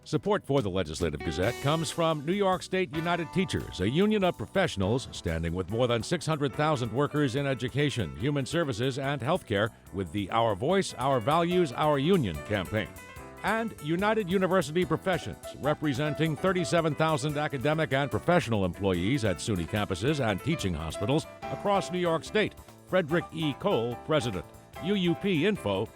Support for the Legislative Gazette comes from New York State United Teachers, a union of professionals standing with more than 600,000 workers in education, human services, and healthcare with the Our Voice, Our Values, Our Union campaign. And United University Professions, representing 37,000 academic and professional employees at SUNY campuses and teaching hospitals across New York State. Frederick E. Cole, President. UUPinfo.org.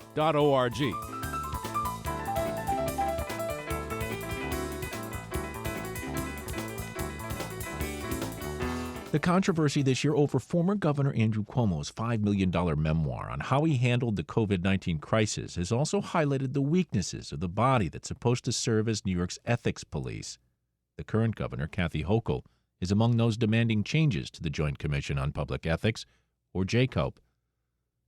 The controversy this year over former Governor Andrew Cuomo's $5 million memoir on how he handled the COVID-19 crisis has also highlighted the weaknesses of the body that's supposed to serve as New York's ethics police. The current governor, Kathy Hochul, is among those demanding changes to the Joint Commission on Public Ethics, or JCOPE.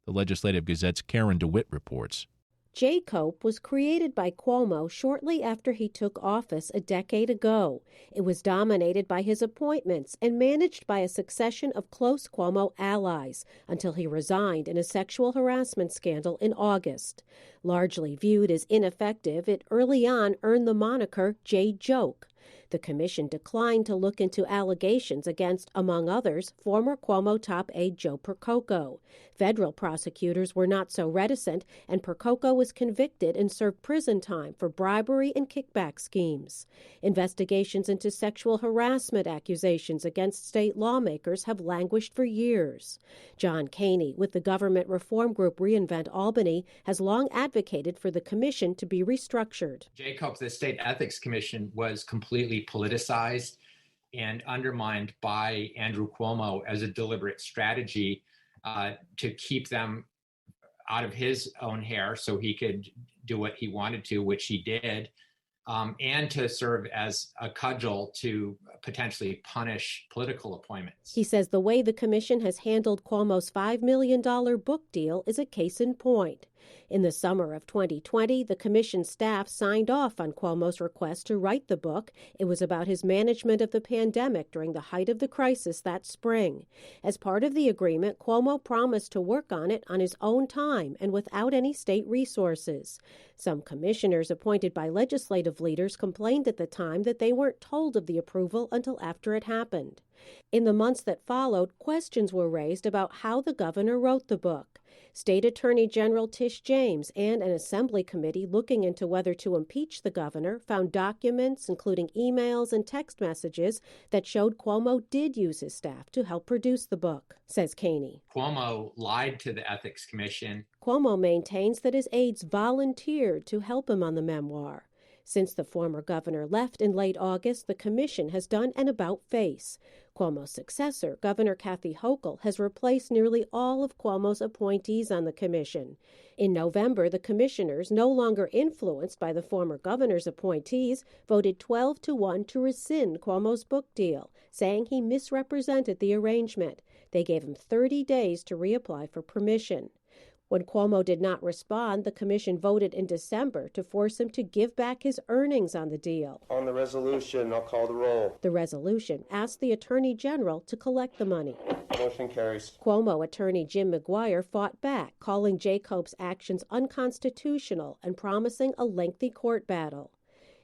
The Legislative Gazette's Karen DeWitt reports. JCOPE was created by Cuomo shortly after he took office a decade ago. It was dominated by his appointments and managed by a succession of close Cuomo allies until he resigned in a sexual harassment scandal in August. Largely viewed as ineffective, it early on earned the moniker J-Joke. The commission declined to look into allegations against, among others, former Cuomo top aide Joe Percoco. Federal prosecutors were not so reticent, and Percoco was convicted and served prison time for bribery and kickback schemes. Investigations into sexual harassment accusations against state lawmakers have languished for years. John Caney, with the government reform group Reinvent Albany, has long advocated for the commission to be restructured. JCOPE, the State Ethics Commission, was completely politicized and undermined by Andrew Cuomo as a deliberate strategy to keep them out of his own hair so he could do what he wanted to, which he did, and to serve as a cudgel to potentially punish political appointments. He says the way the commission has handled Cuomo's $5 million book deal is a case in point. In the summer of 2020, the commission staff signed off on Cuomo's request to write the book. It was about his management of the pandemic during the height of the crisis that spring. As part of the agreement, Cuomo promised to work on it on his own time and without any state resources. Some commissioners appointed by legislative leaders complained at the time that they weren't told of the approval until after it happened. In the months that followed, questions were raised about how the governor wrote the book. State Attorney General Tish James and an assembly committee looking into whether to impeach the governor found documents, including emails and text messages, that showed Cuomo did use his staff to help produce the book, says Caney. Cuomo lied to the Ethics Commission. Cuomo maintains that his aides volunteered to help him on the memoir. Since the former governor left in late August, the commission has done an about-face. Cuomo's successor, Governor Kathy Hochul, has replaced nearly all of Cuomo's appointees on the commission. In November, the commissioners, no longer influenced by the former governor's appointees, voted 12-1 to rescind Cuomo's book deal, saying he misrepresented the arrangement. They gave him 30 days to reapply for permission. When Cuomo did not respond, the commission voted in December to force him to give back his earnings on the deal. On the resolution, I'll call the roll. The resolution asked the Attorney General to collect the money. Motion carries. Cuomo attorney Jim McGuire fought back, calling JCOPE's actions unconstitutional and promising a lengthy court battle.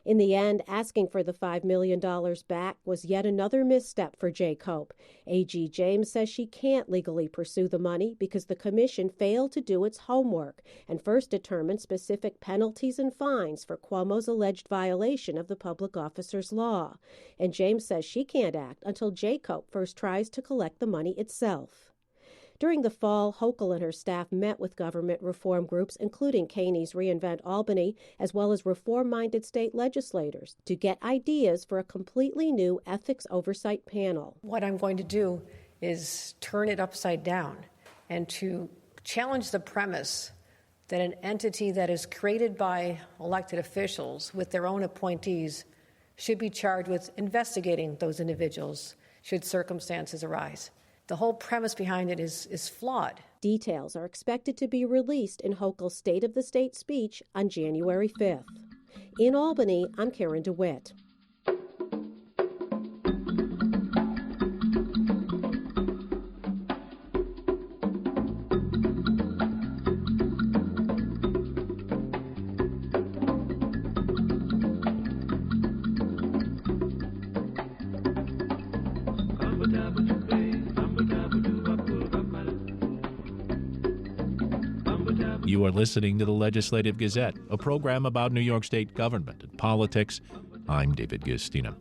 In the end, asking for the $5 million back was yet another misstep for JCOPE. AG James says she can't legally pursue the money because the commission failed to do its homework and first determine specific penalties and fines for Cuomo's alleged violation of the public officer's law. And James says she can't act until JCOPE first tries to collect the money itself. During the fall, Hochul and her staff met with government reform groups, including Caney's Reinvent Albany, as well as reform-minded state legislators, to get ideas for a completely new ethics oversight panel. What I'm going to do is turn it upside down and to challenge the premise that an entity that is created by elected officials with their own appointees should be charged with investigating those individuals should circumstances arise. The whole premise behind it is flawed. Details are expected to be released in Hochul's State of the State speech on January 5th. In Albany, I'm Karen DeWitt. You are listening to the Legislative Gazette, a program about New York State government and politics. I'm David Giustina.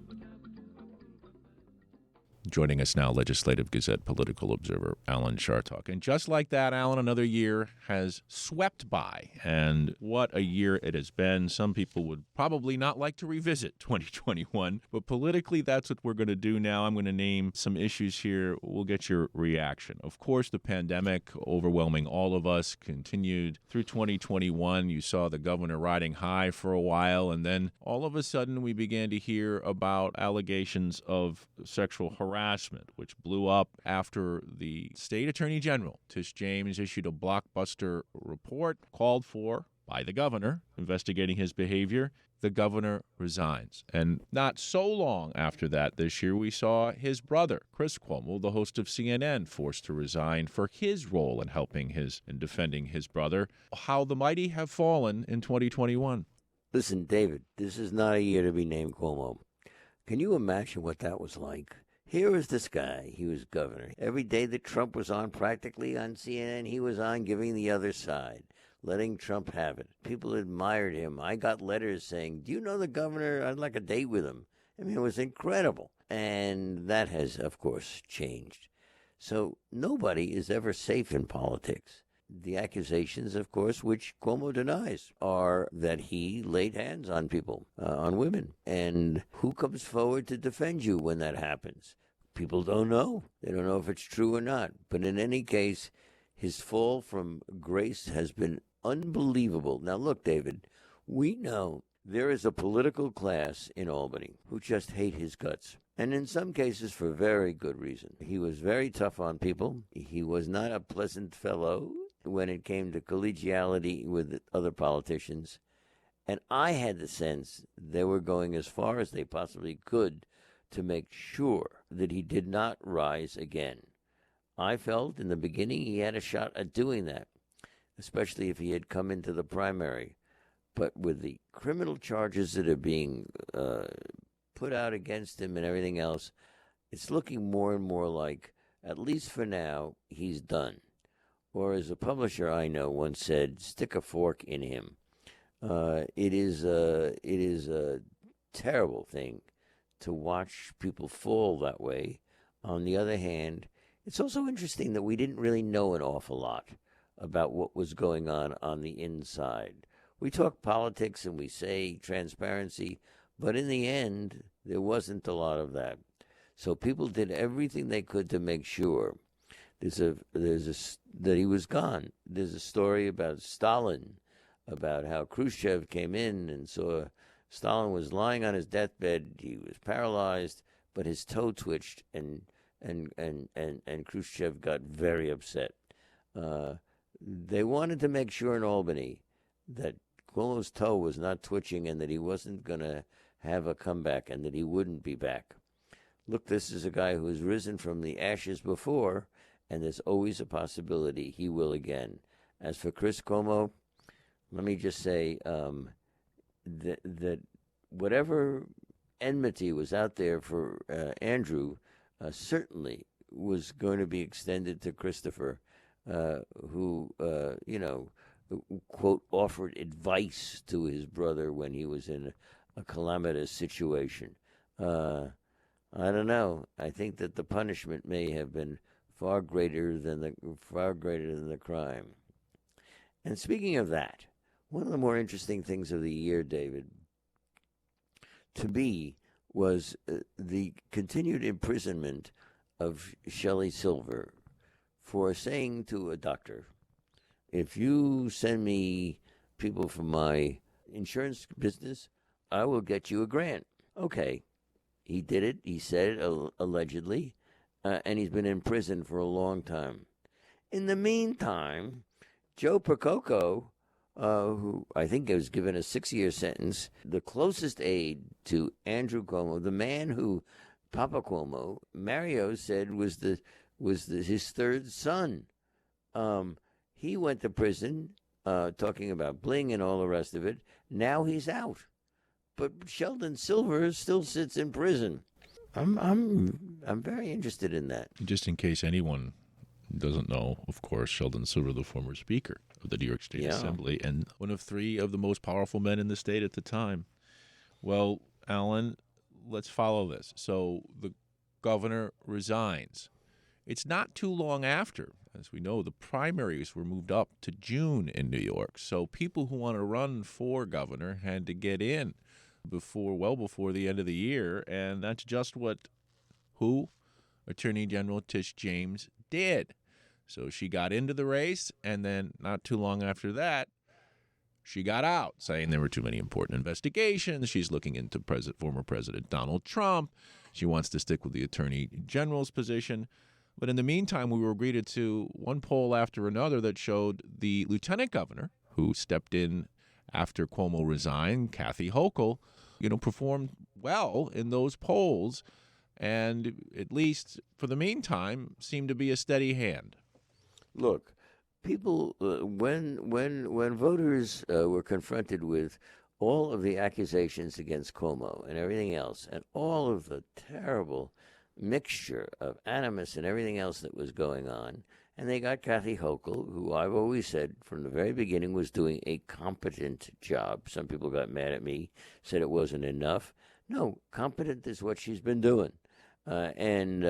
Joining us now, Legislative Gazette political observer Alan Chartock. And just like that, Alan, another year has swept by. And what a year it has been. Some people would probably not like to revisit 2021, but politically, that's what we're going to do now. I'm going to name some issues here. We'll get your reaction. Of course, the pandemic overwhelming all of us continued through 2021. You saw the governor riding high for a while, and then all of a sudden we began to hear about allegations of sexual harassment, which blew up after the state attorney general, Tish James, issued a blockbuster report called for by the governor investigating his behavior. The governor resigns. And not so long after that this year, we saw his brother, Chris Cuomo, the host of CNN, forced to resign for his role in in defending his brother. How the mighty have fallen in 2021. Listen, David, this is not a year to be named Cuomo. Can you imagine what that was like? Here was this guy. He was governor. Every day that Trump was on, practically on CNN, he was on giving the other side, letting Trump have it. People admired him. I got letters saying, do you know the governor? I'd like a date with him. I mean, it was incredible. And that has, of course, changed. So nobody is ever safe in politics. The accusations, of course, which Cuomo denies, are that he laid hands on people, on women. And who comes forward to defend you when that happens? People don't know. They don't know if it's true or not. But in any case, his fall from grace has been unbelievable. Now, look, David, we know there is a political class in Albany who just hate his guts. And in some cases, for very good reason. He was very tough on people. He was not a pleasant fellow when it came to collegiality with other politicians. And I had the sense they were going as far as they possibly could to make sure that he did not rise again. I felt in the beginning he had a shot at doing that, especially if he had come into the primary. But with the criminal charges that are being put out against him and everything else, it's looking more and more like, at least for now, he's done. Or as a publisher I know once said, stick a fork in him. It is a terrible thing to watch people fall that way. On the other hand, it's also interesting that we didn't really know an awful lot about what was going on the inside. We talk politics and we say transparency, but in the end, there wasn't a lot of that. So people did everything they could to make sure that he was gone. There's a story about Stalin, about how Khrushchev came in and saw Stalin was lying on his deathbed. He was paralyzed, but his toe twitched, and Khrushchev got very upset. They wanted to make sure in Albany that Cuomo's toe was not twitching and that he wasn't going to have a comeback and that he wouldn't be back. Look, this is a guy who has risen from the ashes before, and there's always a possibility he will again. As for Chris Cuomo, let me just say that whatever enmity was out there for Andrew certainly was going to be extended to Christopher, who, quote, offered advice to his brother when he was in a calamitous situation. I don't know. I think that the punishment may have been far greater than the crime. And speaking of that, one of the more interesting things of the year, David, to me, was the continued imprisonment of Sheldon Silver for saying to a doctor, if you send me people from my insurance business, I will get you a grant. Okay. He did it. He said it allegedly. And he's been in prison for a long time. In the meantime, Joe Percoco, who I think was given a 6-year sentence, the closest aide to Andrew Cuomo, the man who Papa Cuomo, Mario said was his third son. He went to prison, talking about bling and all the rest of it. Now he's out. But Sheldon Silver still sits in prison. I'm very interested in that. Just in case anyone Doesn't know, of course, Sheldon Silver, the former Speaker of the New York State Assembly and one of three of the most powerful men in the state at the time. Well, Alan, let's follow this. So the governor resigns. It's not too long after, as we know, the primaries were moved up to June in New York. So people who want to run for governor had to get in well before the end of the year, and that's just what Attorney General Tish James did. So she got into the race, and then not too long after that, she got out, saying there were too many important investigations. She's looking into former President Donald Trump. She wants to stick with the Attorney General's position. But in the meantime, we were greeted to one poll after another that showed the lieutenant governor, who stepped in after Cuomo resigned, Kathy Hochul, performed well in those polls, and at least for the meantime, seemed to be a steady hand. Look, people, when voters were confronted with all of the accusations against Cuomo and everything else, and all of the terrible mixture of animus and everything else that was going on, and they got Kathy Hochul, who I've always said from the very beginning was doing a competent job. Some people got mad at me, said it wasn't enough. No, competent is what she's been doing. And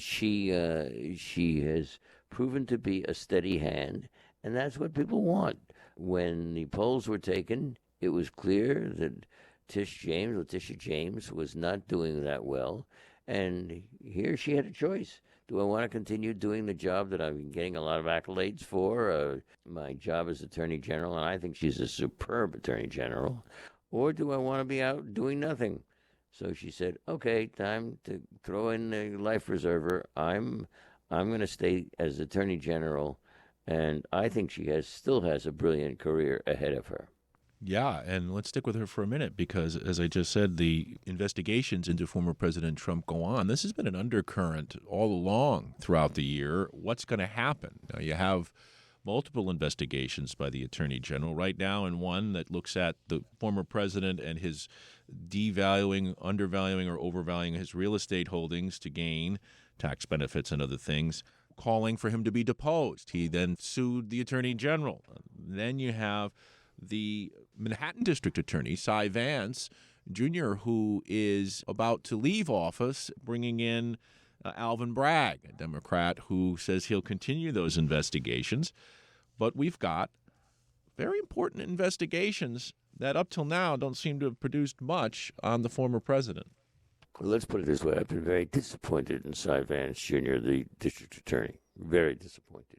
she has proven to be a steady hand, and that's what people want. When the polls were taken, it was clear that Letitia James, was not doing that well, and here she had a choice. Do I want to continue doing the job that I've been getting a lot of accolades for, my job as Attorney General, and I think she's a superb Attorney General, or do I want to be out doing nothing? So she said, okay, time to throw in the life preserver. I'm going to stay as Attorney General, and I think she still has a brilliant career ahead of her. Yeah, and let's stick with her for a minute because, as I just said, the investigations into former President Trump go on. This has been an undercurrent all along throughout the year. What's going to happen? Now, you have multiple investigations by the Attorney General right now, and one that looks at the former president and his devaluing, undervaluing, or overvaluing his real estate holdings to gain tax benefits and other things, calling for him to be deposed. He then sued the Attorney General. Then you have the Manhattan District Attorney, Cy Vance Jr., who is about to leave office, bringing in Alvin Bragg, a Democrat who says he'll continue those investigations. But we've got very important investigations that up till now don't seem to have produced much on the former president. Well, let's put it this way. I've been very disappointed in Cy Vance Jr., the district attorney. Very disappointed.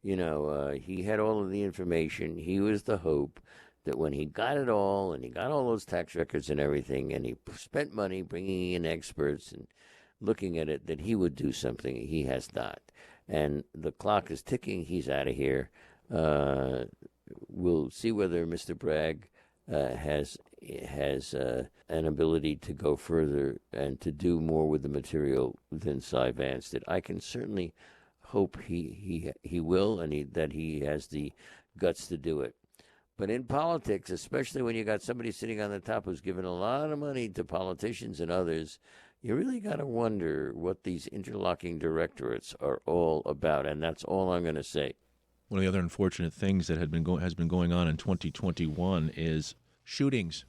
He had all of the information. He was the hope that when he got it all, and he got all those tax records and everything, and he spent money bringing in experts and looking at it, that he would do something. He has not. And the clock is ticking. He's out of here. We'll see whether Mr. Bragg has an ability to go further and to do more with the material than Cy Vance did. I can certainly hope he will, and that he has the guts to do it. But in politics, especially when you got somebody sitting on the top who's given a lot of money to politicians and others, you really got to wonder what these interlocking directorates are all about, and that's all I'm going to say. One of the other unfortunate things that has been going on in 2021 is shootings,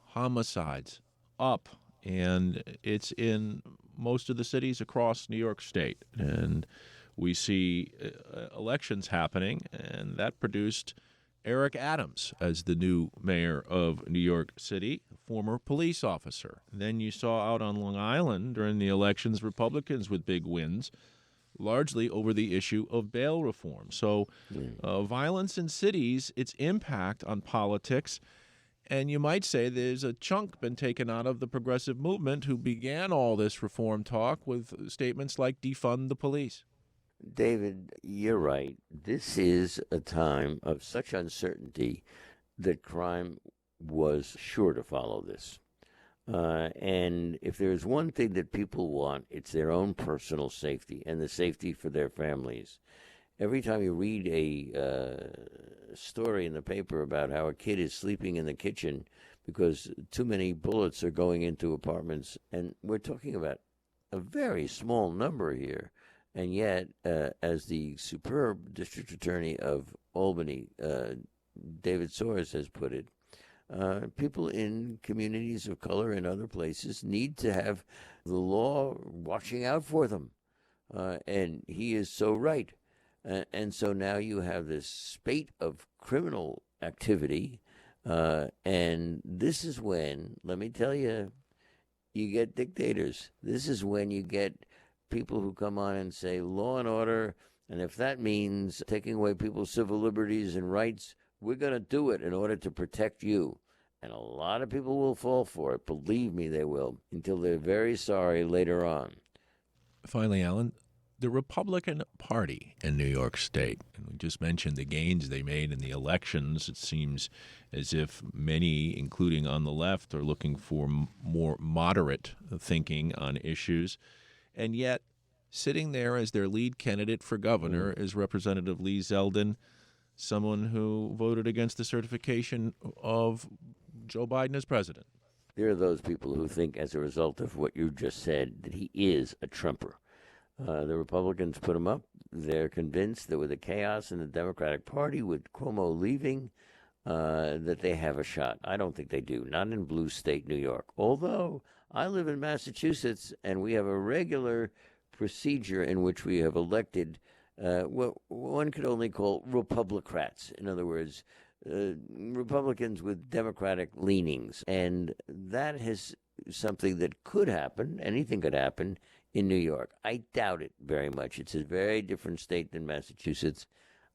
homicides up, and it's in most of the cities across New York State. And we see elections happening, and that produced Eric Adams as the new mayor of New York City, former police officer. Then you saw out on Long Island during the elections Republicans with big wins, largely over the issue of bail reform. So violence in cities, its impact on politics, and you might say there's a chunk been taken out of the progressive movement who began all this reform talk with statements like defund the police. David, you're right. This is a time of such uncertainty that crime was sure to follow this. And if there's one thing that people want, it's their own personal safety and the safety for their families. Every time you read a story in the paper about how a kid is sleeping in the kitchen because too many bullets are going into apartments, and we're talking about a very small number here, And yet, as the superb district attorney of Albany, David Soares, has put it, people in communities of color and other places need to have the law watching out for them. And he is so right. And so now you have this spate of criminal activity. And this is when, let me tell you, you get dictators. This is when you get people who come on and say law and order. And if that means taking away people's civil liberties and rights, we're going to do it in order to protect you. And a lot of people will fall for it. Believe me, they will, until they're very sorry later on. Finally, Alan, the Republican Party in New York State, and we just mentioned the gains they made in the elections. It seems as if many, including on the left, are looking for more moderate thinking on issues. And yet, sitting there as their lead candidate for governor is Representative Lee Zeldin, someone who voted against the certification of Joe Biden as president. There are those people who think, as a result of what you just said, that he is a Trumper. The Republicans put him up. They're convinced that with the chaos in the Democratic Party, with Cuomo leaving, that they have a shot. I don't think they do, not in blue state New York. Although I live in Massachusetts, and we have a regular procedure in which we have elected what one could only call Republicrats. In other words, Republicans with Democratic leanings. And that is something that could happen. Anything could happen in New York. I doubt it very much. It's a very different state than Massachusetts.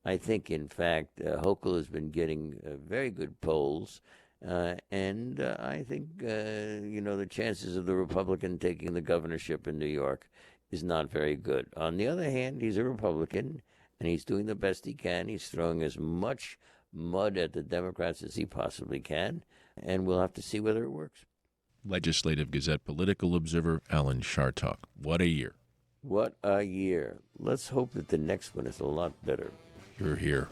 I think, in fact, Hochul has been getting very good polls. And I think, the chances of the Republican taking the governorship in New York is not very good. On the other hand, he's a Republican, and he's doing the best he can. He's throwing as much mud at the Democrats as he possibly can, and we'll have to see whether it works. Legislative Gazette political observer Alan Chartock. What a year. What a year. Let's hope that the next one is a lot better. You're here.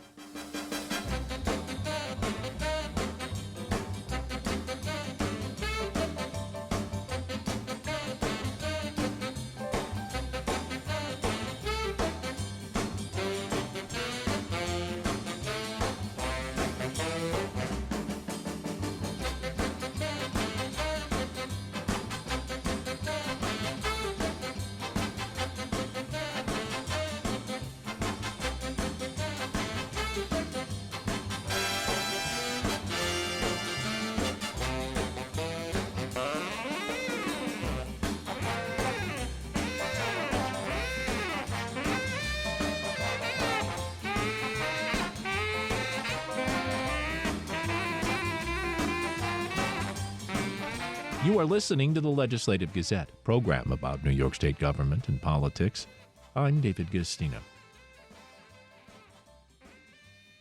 You are listening to the Legislative Gazette, a program about New York State government and politics. I'm David Gastina.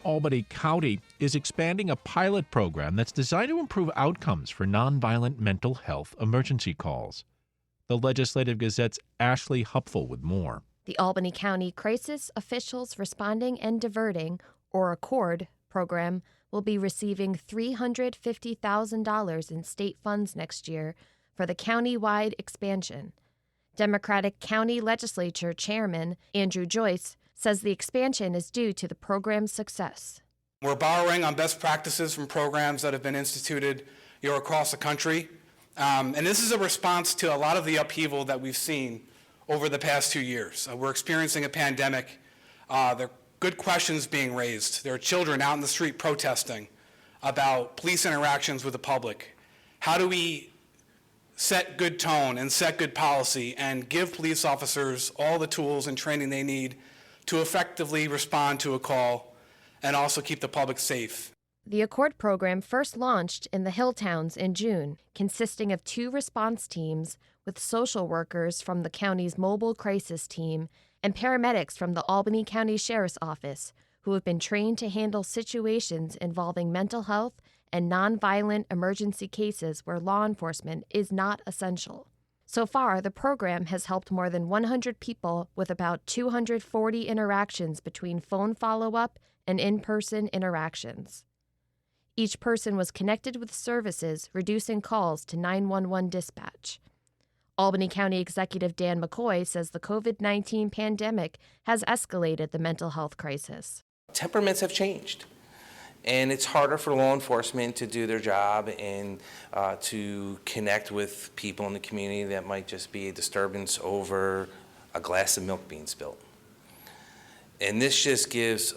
Albany County is expanding a pilot program that's designed to improve outcomes for nonviolent mental health emergency calls. The Legislative Gazette's Ashley Hupfel with more. The Albany County Crisis Officials Responding and Diverting, or ACCORD, program will be receiving $350,000 in state funds next year for the county-wide expansion. Democratic County Legislature Chairman Andrew Joyce says the expansion is due to the program's success. We're borrowing on best practices from programs that have been instituted across the country. And this is a response to a lot of the upheaval that we've seen over the past 2 years. We're experiencing a pandemic. There are good questions being raised. There are children out in the street protesting about police interactions with the public. How do we set good tone and set good policy and give police officers all the tools and training they need to effectively respond to a call and also keep the public safe? The ACCORD program first launched in the Hill Towns in June, consisting of 2 response teams with social workers from the county's mobile crisis team and paramedics from the Albany County Sheriff's Office, who have been trained to handle situations involving mental health and nonviolent emergency cases where law enforcement is not essential. So far, the program has helped more than 100 people with about 240 interactions between phone follow-up and in-person interactions. Each person was connected with services, reducing calls to 911 dispatch. Albany County Executive Dan McCoy says the COVID-19 pandemic has escalated the mental health crisis. Temperaments have changed, and it's harder for law enforcement to do their job and to connect with people in the community that might just be a disturbance over a glass of milk being spilled. And this just gives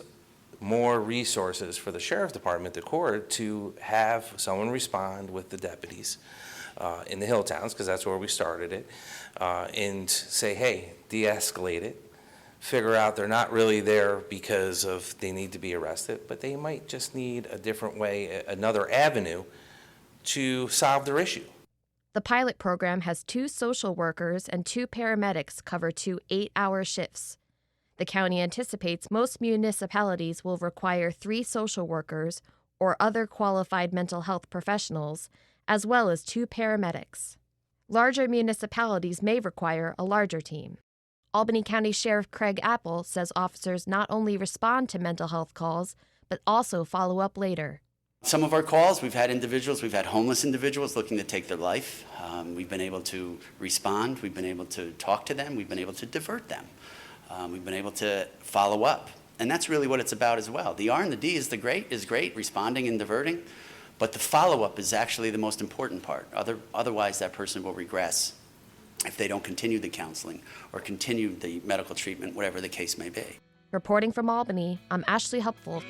more resources for the Sheriff's Department, the court, to have someone respond with the deputies in the hill towns, because that's where we started it, and say, hey, de-escalate it, figure out they're not really there because of they need to be arrested, but they might just need a different way, another avenue to solve their issue. The pilot program has 2 social workers and 2 paramedics cover 2 8-hour shifts. The county anticipates most municipalities will require 3 social workers or other qualified mental health professionals, as well as 2 paramedics. Larger municipalities may require a larger team. Albany County Sheriff Craig Apple says officers not only respond to mental health calls, but also follow up later. Some of our calls, we've had homeless individuals looking to take their life. We've been able to respond, we've been able to talk to them, we've been able to divert them. We've been able to follow up. And that's really what it's about as well. The R and the D is great, responding and diverting. But the follow-up is actually the most important part. Otherwise, that person will regress if they don't continue the counseling or continue the medical treatment, whatever the case may be. Reporting from Albany, I'm Ashley Hupful.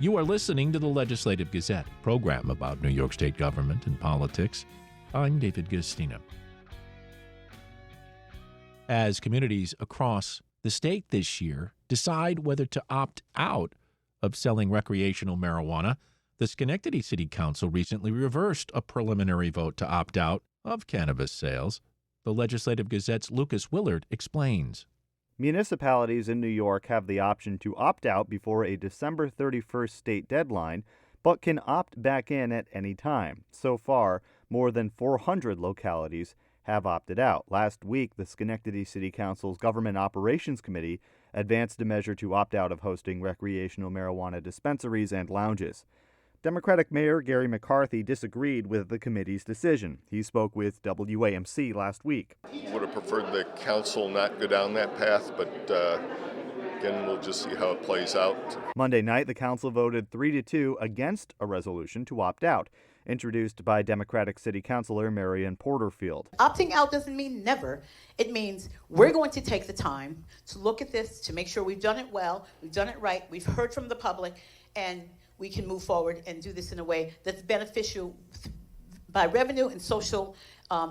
You are listening to the Legislative Gazette, a program about New York State government and politics. I'm David Gustina. As communities across the state this year decide whether to opt out of selling recreational marijuana, the Schenectady City Council recently reversed a preliminary vote to opt out of cannabis sales. The Legislative Gazette's Lucas Willard explains. Municipalities in New York have the option to opt out before a December 31st state deadline, but can opt back in at any time. So far, more than 400 localities have opted out. Last week, the Schenectady City Council's Government Operations Committee advanced a measure to opt out of hosting recreational marijuana dispensaries and lounges. Democratic Mayor Gary McCarthy disagreed with the committee's decision. He spoke with WAMC last week. Would have preferred the council not go down that path, but again, we'll just see how it plays out. Monday night, the council voted 3-2 against a resolution to opt out, introduced by Democratic City Councilor Marion Porterfield. Opting out doesn't mean never. It means we're going to take the time to look at this, to make sure we've done it well, we've done it right, we've heard from the public, and we can move forward and do this in a way that's beneficial by revenue and social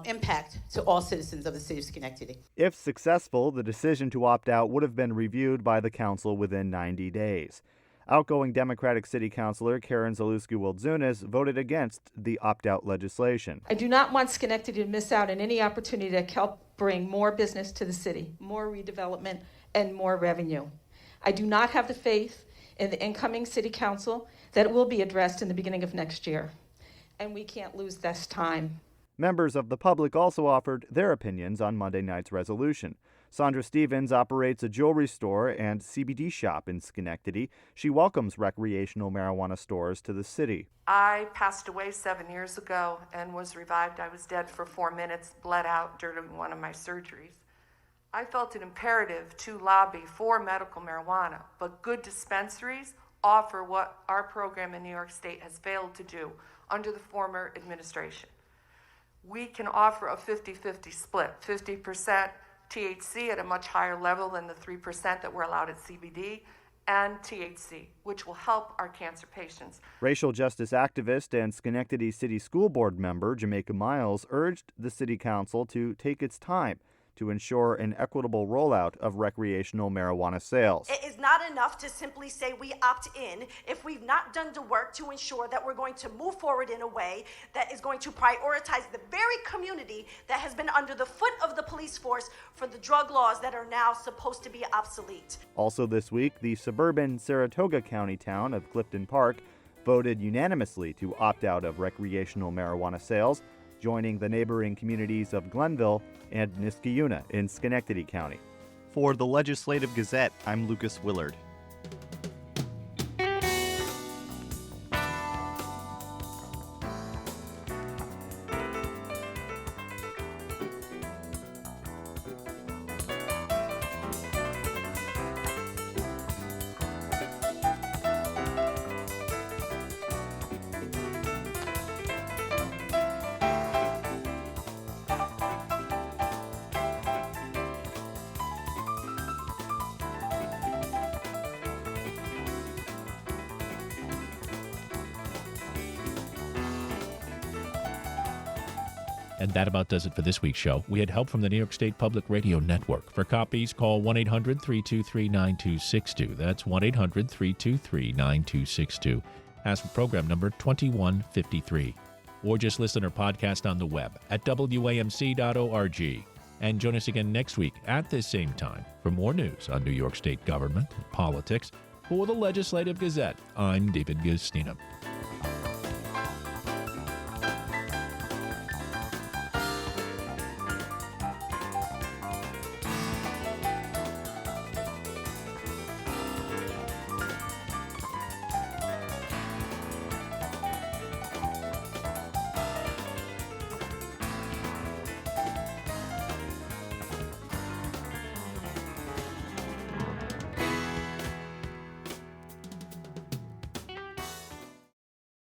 impact to all citizens of the city of Schenectady. If successful, the decision to opt out would have been reviewed by the council within 90 days. Outgoing Democratic City Councilor Karen Zalewski voted against the opt-out legislation. I do not want Schenectady to miss out on any opportunity to help bring more business to the city, more redevelopment, and more revenue. I do not have the faith in the incoming city council that it will be addressed in the beginning of next year. And we can't lose this time. Members of the public also offered their opinions on Monday night's resolution. Sandra Stevens operates a jewelry store and CBD shop in Schenectady. She welcomes recreational marijuana stores to the city. I passed away 7 years ago and was revived. I was dead for 4 minutes, bled out during one of my surgeries. I felt an imperative to lobby for medical marijuana, but good dispensaries offer what our program in New York State has failed to do under the former administration. We can offer a 50-50 split, 50% THC at a much higher level than the 3% that we're allowed at CBD, and THC, which will help our cancer patients. Racial justice activist and Schenectady City School Board member Jamaica Miles urged the City Council to take its time to ensure an equitable rollout of recreational marijuana sales. It is not enough to simply say we opt in if we've not done the work to ensure that we're going to move forward in a way that is going to prioritize the very community that has been under the foot of the police force for the drug laws that are now supposed to be obsolete. Also this week, the suburban Saratoga County town of Clifton Park voted unanimously to opt out of recreational marijuana sales, joining the neighboring communities of Glenville and Niskayuna in Schenectady County. For the Legislative Gazette, I'm Lucas Willard. And that about does it for this week's show. We had help from the New York State Public Radio Network. For copies, call 1-800-323-9262. That's 1-800-323-9262. Ask for program number 2153. Or just listen or podcast on the web at WAMC.org. And join us again next week at this same time for more news on New York State government and politics. For the Legislative Gazette, I'm David Gustina.